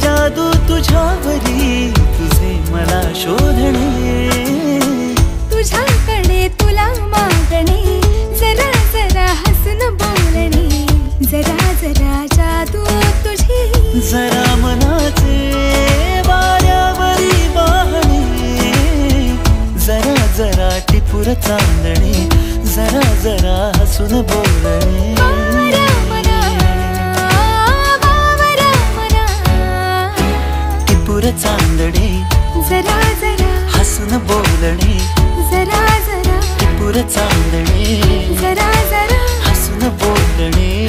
जादू तुझ्यावरी तुझे मला शोधणे तुझ्याकडे तुला मागणे जरा जरा हसून बोलणे जरा जरा जादू तुझी जरा मनाचे वाऱ्यावरी वाहणे जरा जरा टिपूर चांदणे जरा जरा हसून बोलणे टिपूर चांदणे जरा जरा हसून बोलणे जरा जरा टिपूर चांदणे जरा जरा हसून बोलणे